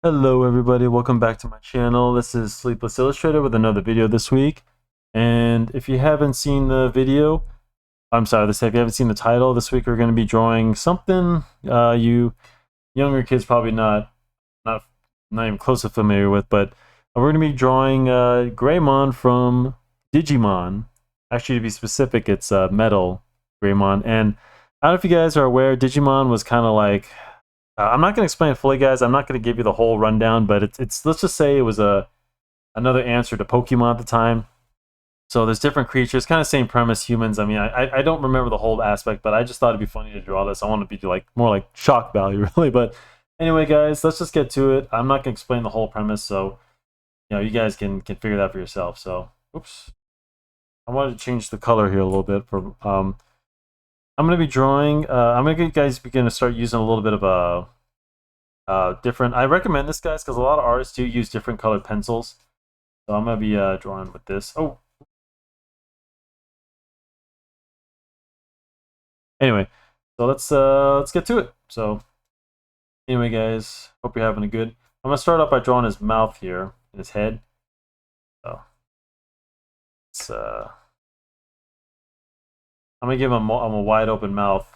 Hello everybody, welcome back to my channel. This is Sleepless Illustrator with another video this week. And if you haven't seen the video, if you haven't seen the title, this week we're going to be drawing something you younger kids probably not not even close to familiar with, but we're going to be drawing Greymon from Digimon. Actually, to be specific, it's Metal Greymon. And I don't know if you guys are aware, Digimon was kind of like I'm not going to explain it fully, guys. I'm not going to give you the whole rundown, but it's let's just say it was another answer to Pokemon at the time. So there's different creatures, kind of same premise, humans. I mean, I don't remember the whole aspect, but I just thought it'd be funny to draw this. I want to be like more like shock value, really. But anyway, guys, let's just get to it. I'm not going to explain the whole premise, so you guys can figure that for yourself. So, oops, I wanted to change the color here a little bit for I'm going to be drawing. I'm going to get you guys begin to start using a little bit of a different. I recommend this, guys, because a lot of artists do use different colored pencils. So I'm going to be drawing with this. Oh, anyway, so let's get to it. So anyway, guys, hope you're having a good. I'm going to start off by drawing his mouth here and his head. So it's I'm going to give him a wide open mouth.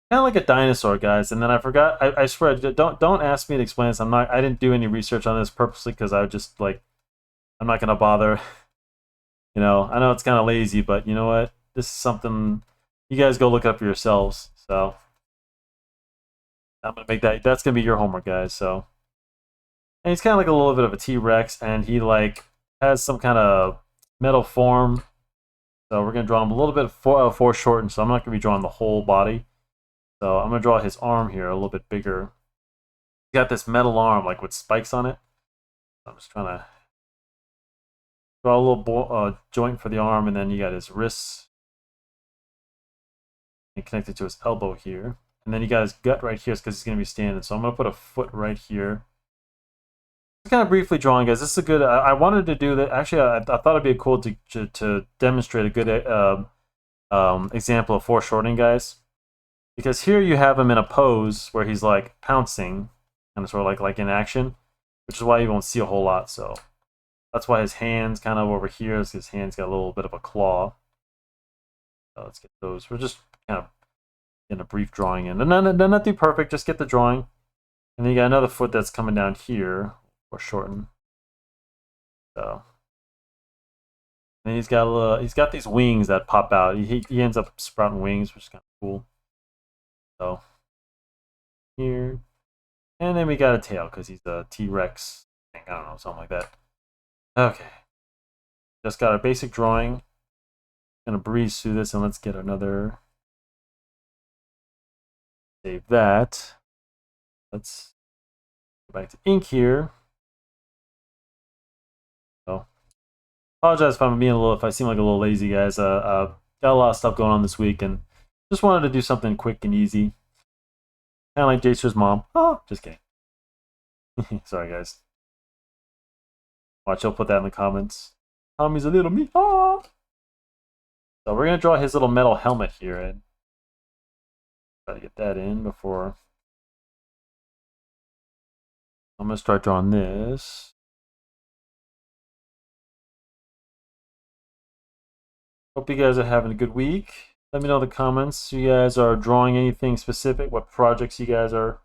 Kind of like a dinosaur, guys. And then I forgot. I swear, don't ask me to explain this. I didn't do any research on this purposely because I would just like. I'm not gonna bother. I know it's kind of lazy, but you know what? This is something you guys go look up for yourselves. So I'm gonna make that. That's gonna be your homework, guys. So, and he's kind of like a little bit of a T-Rex, and he like has some kind of metal form. So we're gonna draw him a little bit foreshortened. So I'm not gonna be drawing the whole body. So I'm gonna draw his arm here a little bit bigger. He's got this metal arm like with spikes on it. I'm just trying to draw a little joint for the arm, and then you got his wrists and connected to his elbow here. And then you got his gut right here because he's going to be standing. So I'm going to put a foot right here. Just kind of briefly drawing, guys. This is a good. I wanted to do that. Actually, I thought it'd be cool to demonstrate a good example of foreshortening, guys. Because here you have him in a pose where he's like pouncing, kind of sort of like in action, which is why you won't see a whole lot. So that's why his hands kind of over here. His hands got a little bit of a claw. So let's get those. We're just kind of in a brief drawing in. And then not too perfect, just get the drawing. And then you got another foot that's coming down here, or shorten. So. And he's got these wings that pop out. He ends up sprouting wings, which is kind of cool. So here. And then we got a tail because he's a T-Rex. I don't know, something like that. Okay. Just got a basic drawing. Gonna breeze through this and let's get another. Save that. Let's go back to ink here. So, apologize if I'm being if I seem like a little lazy, guys. Got a lot of stuff going on this week and just wanted to do something quick and easy. Kind of like Jayster's mom. Oh, just kidding. Sorry, guys. Watch, he'll put that in the comments. Tommy's a little me. Oh. So we're gonna draw his little metal helmet here and try to get that in before. I'm gonna start drawing this. Hope you guys are having a good week. Let me know in the comments. You guys are drawing anything specific? What projects you guys are?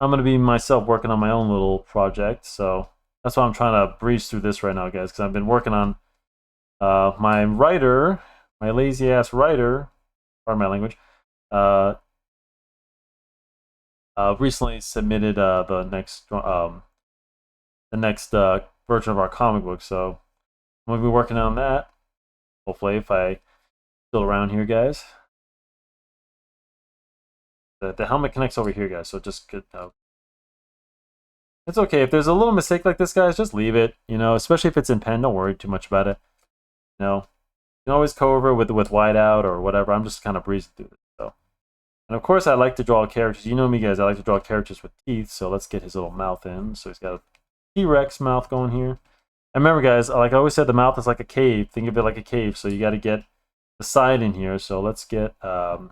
I'm gonna be myself working on my own little project, so that's why I'm trying to breeze through this right now, guys. Because I've been working on my writer, my lazy ass writer, pardon my language. Recently submitted the next version of our comic book, so I'm gonna be working on that. Hopefully, if I still around here, guys. The helmet connects over here, guys. So just good. It's okay if there's a little mistake like this, guys. Just leave it. Especially if it's in pen. Don't worry too much about it. You can always cover with white out or whatever. I'm just kind of breezing through this. So, and of course, I like to draw characters. You know me, guys. I like to draw characters with teeth. So let's get his little mouth in. So he's got a T-Rex mouth going here. And remember, guys, like I always said, the mouth is like a cave. Think of it like a cave. So you got to get the side in here. So let's get got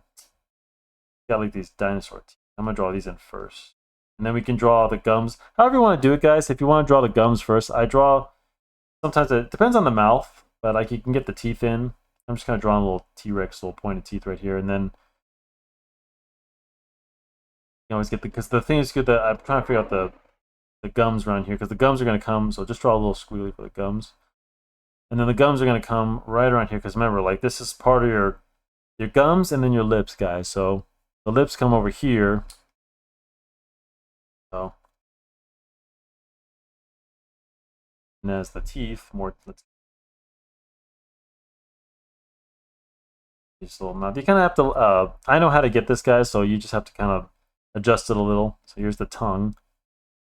like these dinosaur teeth. I'm gonna draw these in first. And then we can draw the gums. However you want to do it, guys. If you want to draw the gums first, I draw, sometimes it depends on the mouth, but like you can get the teeth in. I'm just kind of drawing a little T-Rex, little pointed teeth right here. And then you can always get because the thing is good that I'm trying to figure out the gums around here, because the gums are going to come, so just draw a little squiggly for the gums. And then the gums are going to come right around here, because remember, like, this is part of your gums and then your lips, guys. So the lips come over here. So, and as the teeth, more, let's just a little mouth. You kind of have to, I know how to get this, guys, so you just have to kind of adjust it a little. So here's the tongue.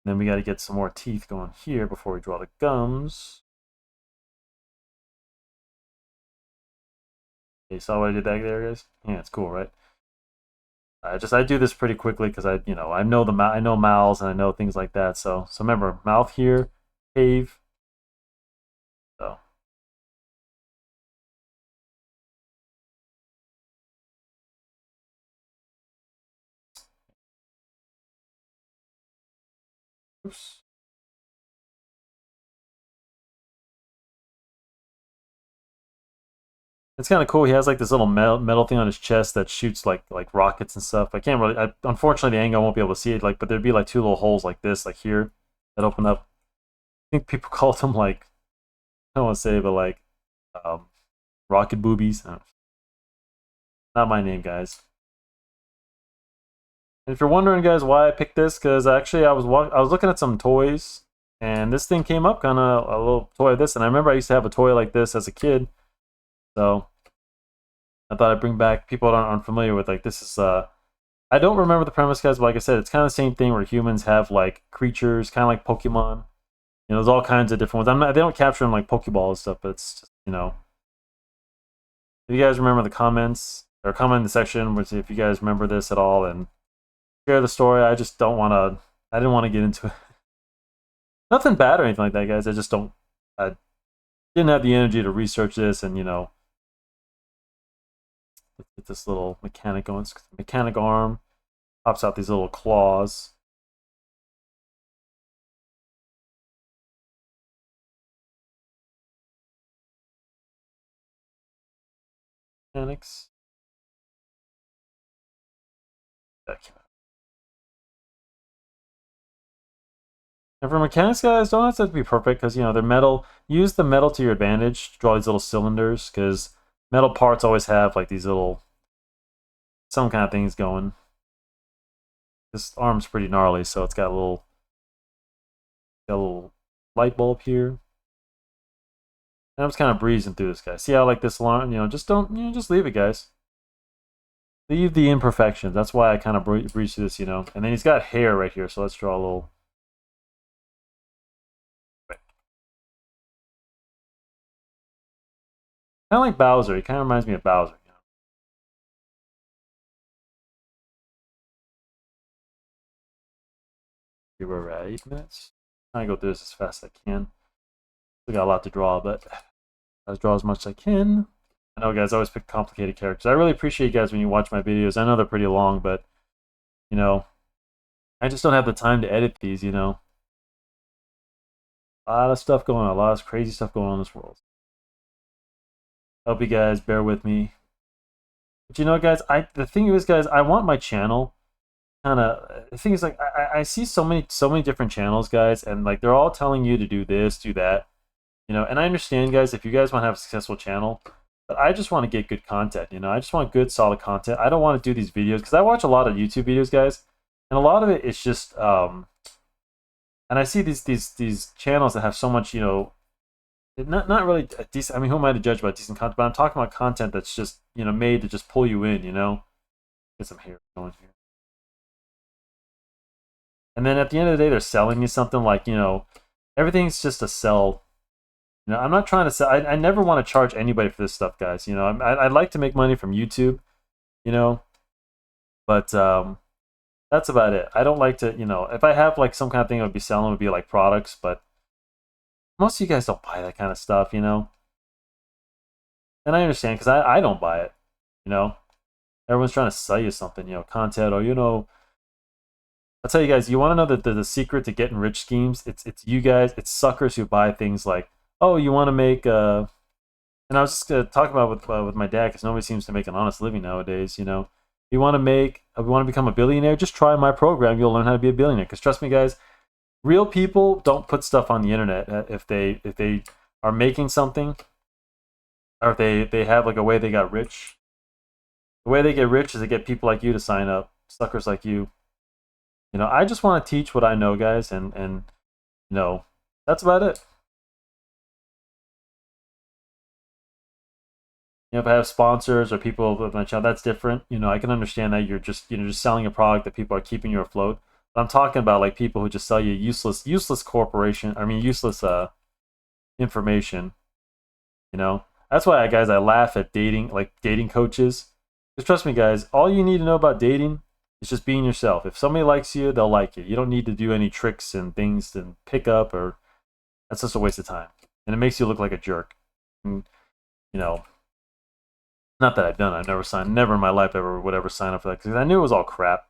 And then we got to get some more teeth going here before we draw the gums. Okay, you saw what I did back there, guys? Yeah, it's cool, right? I do this pretty quickly because I know I know mouths and I know things like that. So remember, mouth here, cave. So oops. It's kind of cool. He has like this little metal thing on his chest that shoots like rockets and stuff. I can't really. Unfortunately, the angle I won't be able to see it. Like, but there'd be like two little holes like this, like here, that open up. I think people call them like, I don't want to say, but like um, rocket boobies. Not my name, guys. And if you're wondering, guys, why I picked this, because actually I was looking at some toys, and this thing came up, kind of a little toy of this, and I remember I used to have a toy like this as a kid. So I thought I'd bring back people that aren't familiar with, like, this is I don't remember the premise, guys, but like I said, it's kind of the same thing where humans have like creatures, kind of like Pokemon. You know, there's all kinds of different ones. They don't capture them like Pokeball and stuff, but it's just, if you guys remember the comments, or comment in the section, which if you guys remember this at all, and share the story. I just don't want to, I didn't want to get into it. Nothing bad or anything like that, guys. I just don't, I didn't have the energy to research this, and let's get this little mechanic going. Mechanic arm pops out these little claws. Mechanics. And for mechanics, guys, don't have to be perfect, because they're metal. Use the metal to your advantage to draw these little cylinders, because metal parts always have like these little some kind of things going. This arm's pretty gnarly, so it's got a little light bulb here. And I'm just kind of breezing through this, guys. See how like this line, just don't, just leave it, guys. Leave the imperfections. That's why I kind of breeze through this, And then he's got hair right here, so let's draw a little. Kind of like Bowser. He kind of reminds me of Bowser. Here we're at 8 minutes. I'm trying to go through this as fast as I can. We got a lot to draw, but I'll draw as much as I can. I know, guys, I always pick complicated characters. I really appreciate you guys when you watch my videos. I know they're pretty long, but, I just don't have the time to edit these, A lot of stuff going on. A lot of crazy stuff going on in this world. Hope you guys bear with me. But guys, the thing is, guys, I want my channel the thing is, like, I see so many different channels, guys, and like they're all telling you to do this, do that, and I understand, guys, if you guys want to have a successful channel, but I just want to get good content. I just want good, solid content. I don't want to do these videos, because I watch a lot of YouTube videos, guys, and a lot of it is just and I see these channels that have so much, not really decent. I mean, who am I to judge about decent content? But I'm talking about content that's just made to just pull you in. Get some hair going here. And then at the end of the day, they're selling me something like, everything's just a sell. I'm not trying to sell. I never want to charge anybody for this stuff, guys. I'd like to make money from YouTube, but that's about it. I don't like to, if I have like some kind of thing I would be selling, it would be like products, but most of you guys don't buy that kind of stuff, And I understand, because I don't buy it, Everyone's trying to sell you something, content, or, I'll tell you guys, you want to know the secret to getting rich schemes? It's you guys, it's suckers who buy things like, oh, you want to make and I was just gonna talk about with my dad because nobody seems to make an honest living nowadays. You know, you want to become a billionaire, just try my program. You'll learn how to be a billionaire. Because trust me, guys, real people don't put stuff on the internet if they are making something or if they have like a way they got rich. The way they get rich is they get people like you to sign up, suckers like you. You know, I just want to teach what I know, guys, and you know, that's about it. You know, if I have sponsors or people with my channel, that's different. You know, I can understand that you're just just selling a product that people are keeping you afloat. But I'm talking about like people who just sell you useless corporation. I mean, useless information. You know, that's why guys I laugh at dating coaches. Because trust me, guys, all you need to know about dating is just being yourself. If somebody likes you, they'll like you. You don't need to do any tricks and things to pick up, or that's just a waste of time, and it makes you look like a jerk. And, you know, not that I've done it. Never in my life ever would ever sign up for that because I knew it was all crap.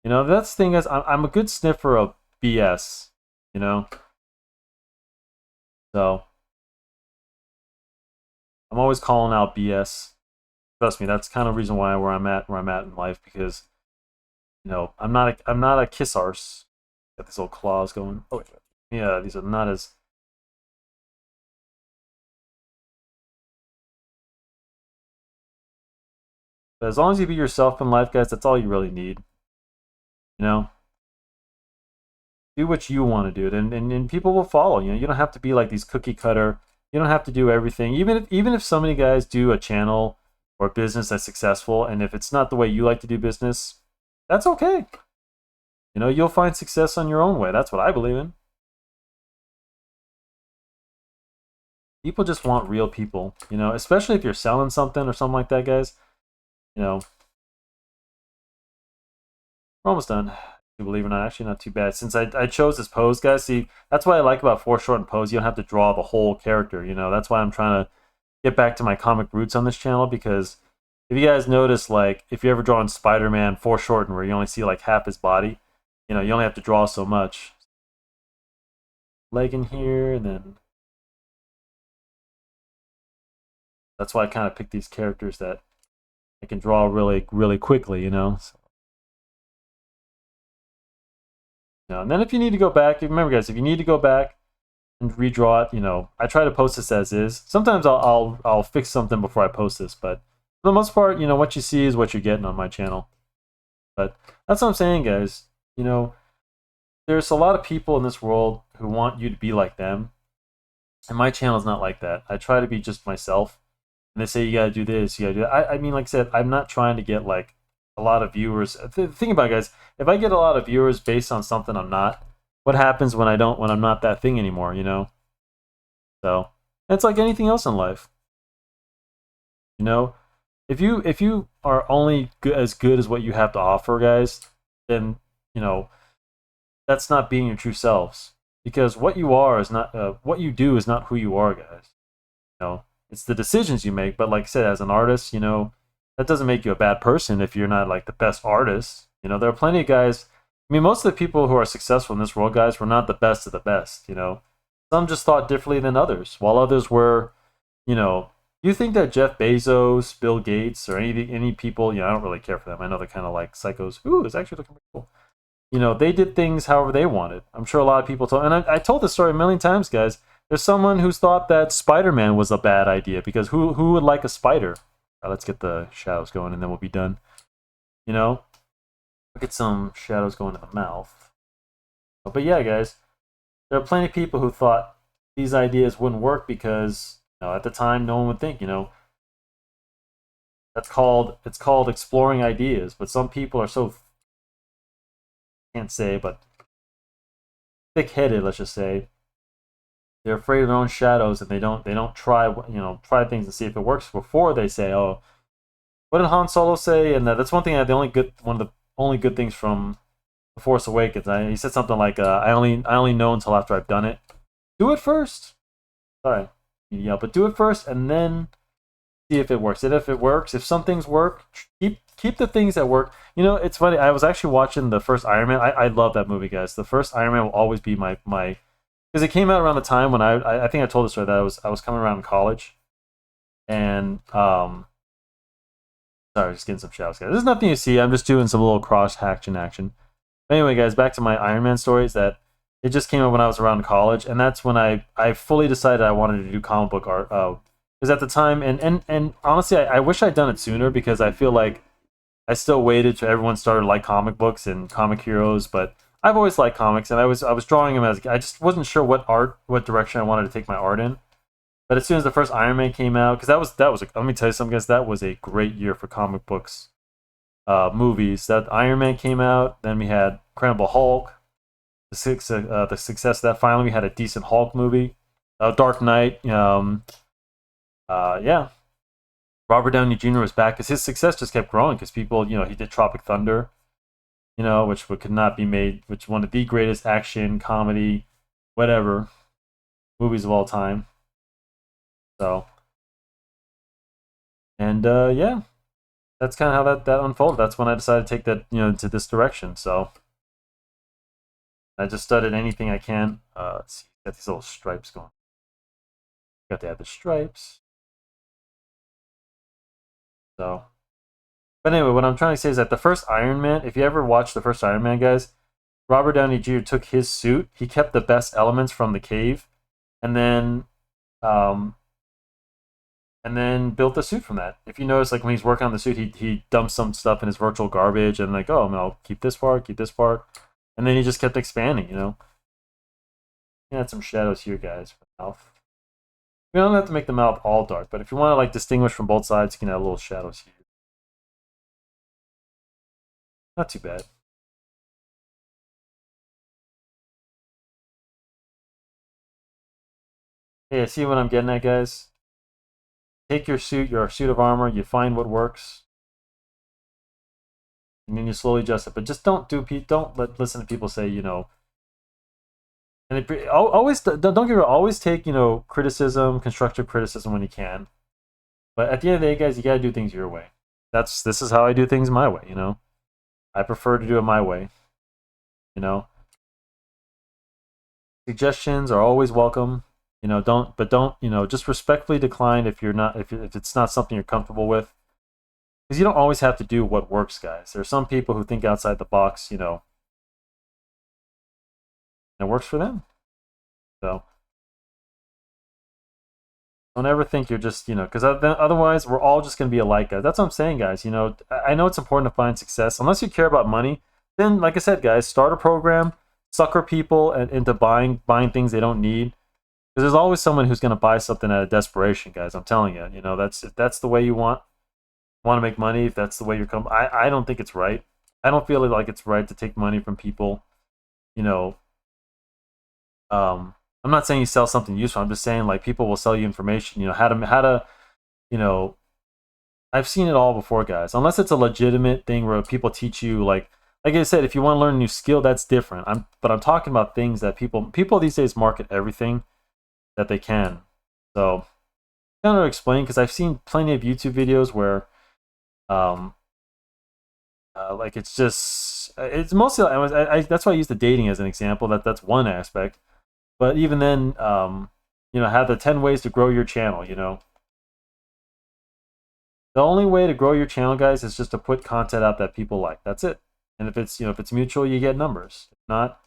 You know, that's the thing is, I'm a good sniffer of BS. You know, so I'm always calling out BS. Trust me, that's kind of the reason why where I'm at in life because you know I'm not a kiss arse. Got these little claws going. Oh, yeah, these are not as. But as long as you be yourself in life, guys, that's all you really need. You know, do what you want to do, and people will follow. You know, you don't have to be like these cookie cutter. You don't have to do everything. Even if so many guys do a channel or a business that's successful, and if it's not the way you like to do business, that's okay. You know, you'll find success on your own way. That's what I believe in. People just want real people, you know, especially if you're selling something or something like that, guys. You know, we're almost done. Believe it or not, actually not too bad. Since I chose this pose, guys, see, that's what I like about foreshortened pose. You don't have to draw the whole character, you know. That's why I'm trying to get back to my comic roots on this channel because if you guys notice, like, if you ever draw in Spider-Man foreshortened where you only see like half his body, you know, you only have to draw so much. Leg in here, and then that's why I kind of pick these characters that I can draw really quickly, you know. So, you know, and then if you need to go back, remember, guys, if you need to go back and redraw it, you know, I try to post this as is. Sometimes I'll fix something before I post this, but for the most part, you know, what you see is what you're getting on my channel. But that's what I'm saying, guys. You know, there's a lot of people in this world who want you to be like them, and my channel is not like that. I try to be just myself. And they say you gotta do this, you gotta do that. I mean, like I said, I'm not trying to get like a lot of viewers. Think about it, guys. If I get a lot of viewers based on something I'm not, what happens when I'm not that thing anymore? You know. So it's like anything else in life. You know, if you are only as good as what you have to offer, guys, then you know that's not being your true selves. Because what you are is not what you do is not who you are, guys. You know, it's the decisions you make. But like I said, as an artist, you know, that doesn't make you a bad person if you're not like the best artist. You know, there are plenty of guys. I mean, most of the people who are successful in this world, guys, were not the best of the best. You know, some just thought differently than others, while others were, you know. You think that Jeff Bezos, Bill Gates, or any people, you know, I don't really care for them. I know they're kind of like psychos. Ooh, it's actually looking pretty cool. You know, they did things however they wanted. I'm sure a lot of people told, and I told this story a million times, guys. There's someone who's thought that Spider-Man was a bad idea because who would like a spider? All right, let's get the shadows going and then we'll be done. You know, we'll get some shadows going in the mouth. But yeah, guys, there are plenty of people who thought these ideas wouldn't work because you know, at the time no one would think. You know, it's called exploring ideas. But some people are so can't say, but thick-headed, let's just say. They're afraid of their own shadows, and they don't try things and see if it works before they say, "Oh, what did Han Solo say?" And that's one thing. One of the only good things from The Force Awakens. He said something like, "I only know until after I've done it. Do it first." Sorry, yeah, but do it first, and then see if it works. And if it works, if some things work, keep the things that work. You know, it's funny. I was actually watching the first Iron Man. I love that movie, guys. The first Iron Man will always be my because it came out around the time when I think I told this story that I was coming around in college, and sorry, just getting some shouts, guys. There's nothing you see. I'm just doing some little cross action. But anyway, guys, back to my Iron Man stories. That it just came out when I was around college, and that's when I fully decided I wanted to do comic book art. Because at the time, and honestly, I wish I'd done it sooner because I feel like I still waited till everyone started like comic books and comic heroes. But I've always liked comics, and I was drawing them as I just wasn't sure what direction I wanted to take my art in. But as soon as the first Iron Man came out, because that was let me tell you something, guys, that was a great year for comic books, movies. That Iron Man came out, then we had Incredible Hulk, the success of that. Finally, we had a decent Hulk movie, Dark Knight. Yeah, Robert Downey Jr. was back because his success just kept growing because people, he did Tropic Thunder, which could not be made, which one of the greatest action comedy, whatever, movies of all time. So, and yeah, that's kind of how that unfolded. That's when I decided to take that, to this direction. So I just studied anything I can. Let's see, got these little stripes going. Got to add the stripes. So, but anyway, what I'm trying to say is that the first Iron Man, if you ever watch the first Iron Man, guys, Robert Downey Jr. took his suit. He kept the best elements from the cave, and then built the suit from that. If you notice, like when he's working on the suit, he dumps some stuff in his virtual garbage, and like, oh, I'll keep this part, and then he just kept expanding. Add some shadows here, guys, for the mouth. We don't have to make the mouth all dark, but if you want to like distinguish from both sides, you can add little shadows here. Not too bad. Hey, see what I'm getting at, guys? Take your suit of armor, you find what works, and then you slowly adjust it. But just don't listen to people say, and always don't get me wrong, always take criticism, constructive criticism when you can. But at the end of the day, guys, you gotta do things your way. This is how I do things my way. I prefer to do it my way. Suggestions are always welcome. Don't just respectfully decline if it's not something you're comfortable with. Because you don't always have to do what works, guys. There are some people who think outside the box, and it works for them. So don't ever think you're just, because otherwise we're all just going to be alike, guys. That's what I'm saying, guys. I know it's important to find success. Unless you care about money, then, like I said, guys, start a program, sucker people into buying things they don't need. Because there's always someone who's going to buy something out of desperation, guys. I'm telling you. If that's the way you want to make money, if that's the way you're coming, I don't think it's right. I don't feel like it's right to take money from people. I'm not saying you sell something useful. I'm just saying like people will sell you information. How to. I've seen it all before, guys. Unless it's a legitimate thing where people teach you like I said, if you want to learn a new skill, that's different. But I'm talking about things that people these days market everything that they can. So I don't know how to explain because I've seen plenty of YouTube videos where like it's mostly that's why I use the dating as an example. That's one aspect. But even then, have the 10 ways to grow your channel. The only way to grow your channel, guys, is just to put content out that people like. That's it. And if it's mutual, you get numbers. If not,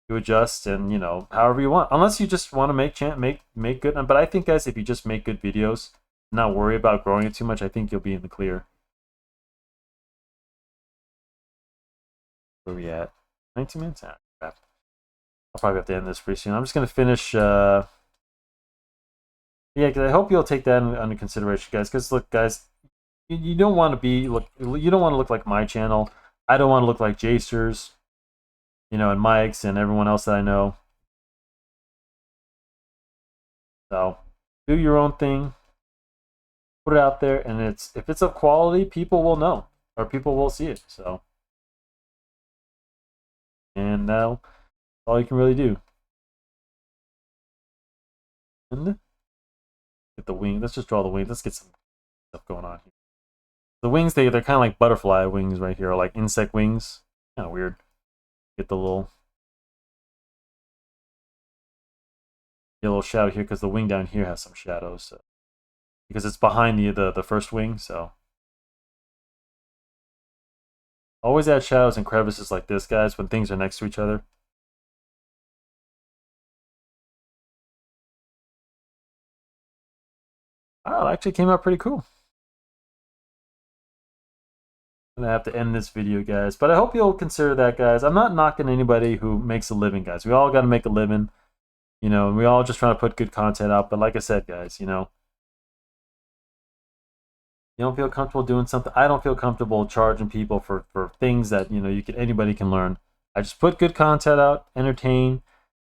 you adjust and however you want. Unless you just want to make good. But I think, guys, if you just make good videos, not worry about growing it too much, I think you'll be in the clear. Where are we at? 19 minutes? Ah, crap. I'll probably have to end this pretty soon. I'm just gonna finish. Yeah, because I hope you'll take that under consideration, guys. Because look, guys, you don't want to you don't want to look like my channel. I don't want to look like Jayster's, and Mike's and everyone else that I know. So do your own thing, put it out there, and if it's of quality, people will know or people will see it. So, and that's all you can really do. And get the wing. Let's just draw the wings. Let's get some stuff going on here. The wings, they're kind of like butterfly wings right here, or like insect wings. Kind of weird. Get the little shadow here because the wing down here has some shadows. So. Because it's behind the first wing, so. Always add shadows and crevices like this, guys, when things are next to each other. Oh, it actually came out pretty cool. I'm gonna have to end this video, guys, but I hope you'll consider that, guys. I'm not knocking anybody who makes a living, guys. We all got to make a living, you know, and we all just trying to put good content out. But like I said, guys, you know, you don't feel comfortable doing something. I don't feel comfortable charging people for things that, you know, anybody can learn. I just put good content out, entertain,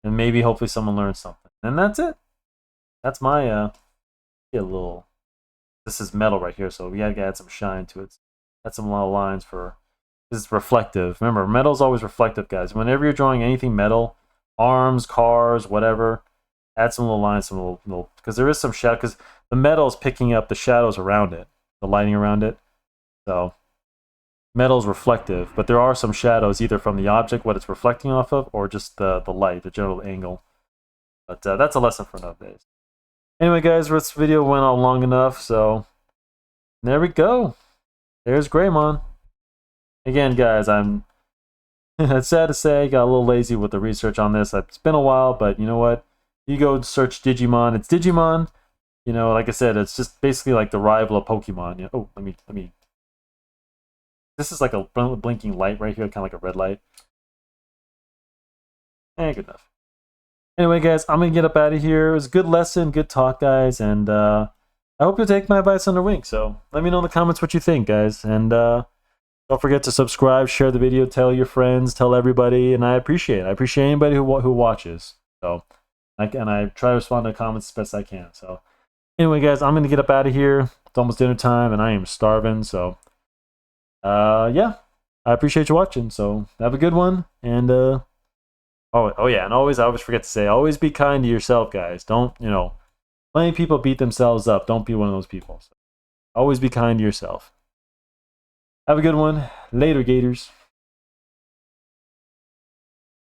and maybe hopefully someone learns something. And that's it. That's my get a little. This is metal right here, so we gotta add some shine to it. Add some little lines for. This is reflective. Remember, metal's always reflective, guys. Whenever you're drawing anything metal, arms, cars, whatever, add some little lines, some little because there is some shadow. Because the metal is picking up the shadows around it, the lighting around it. So metal's reflective, but there are some shadows either from the object, what it's reflecting off of, or just the light, the general angle. But that's a lesson for another day. Anyway, guys, this video went on long enough, so there we go. There's Greymon. Again, guys, I'm it's sad to say, I got a little lazy with the research on this. It's been a while, but you know what? You go search Digimon. It's Digimon. You know, like I said, it's just basically like the rival of Pokemon. You know, oh, let me. This is like a blinking light right here, kind of like a red light. Good enough. Anyway, guys, I'm going to get up out of here. It was a good lesson, good talk, guys, and I hope you'll take my advice under wing. So let me know in the comments what you think, guys, and don't forget to subscribe, share the video, tell your friends, tell everybody, and I appreciate it. I appreciate anybody who watches. So, I try to respond to comments as best I can. So anyway, guys, I'm going to get up out of here. It's almost dinner time, and I am starving, so yeah, I appreciate you watching. So have a good one, and Oh yeah, and I always forget to say, always be kind to yourself, guys. Don't, you know, plenty of people beat themselves up. Don't be one of those people. So always be kind to yourself. Have a good one. Later, Gators.